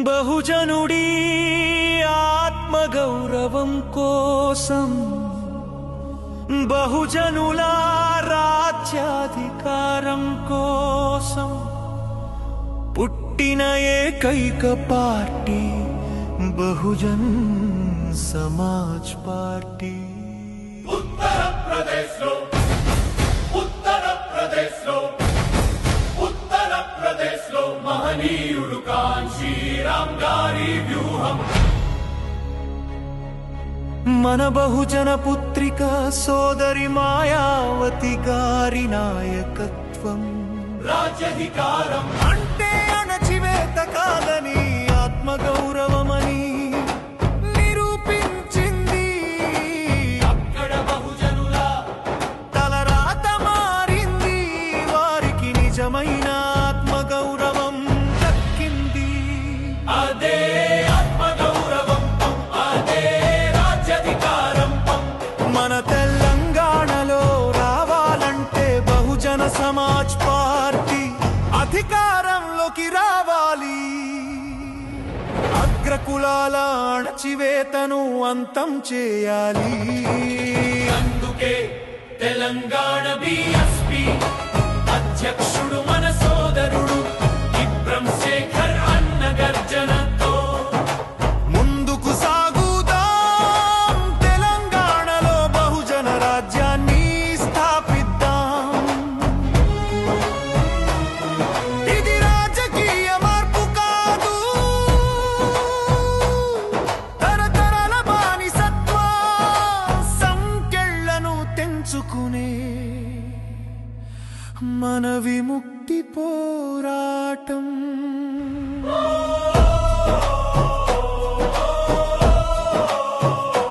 బహుజనుడి ఆత్మగౌరవం కోసం బహుజనుల రాజ్యాధికారం కోసం పుట్టిన ఏకైక పార్టీ బహుజన్ సమాజ్ పార్టీ. ఉత్తరప్రదేశ్ లో మహనీయుడు కాంశీరామ్ గారి వ్యూహం. మన బహుజన పుత్రిక సోదరి మాయావతి గారి నాయకత్వం. రాజ్యాధికారం అంటే అణచివేత కాదని ఆత్మగౌరవమని నిరూపించింది. అక్కడ బహుజనుల తలరాత మారింది, వారికి నిజమైన ఆత్మగౌరవం దక్కింది. అదే ఆత్మగౌరవం, అదే రాజ్యాధికారం. మన తెలంగాణలో రావాలంటే బహుజన సమాజ్ పార్టీ అధికారంలోకి రావాలి. అగ్రకులాల అణచివేతను అంతం చేయాలి. అందుకే తెలంగాణ బీఎస్పీ అధ్యక్షుడు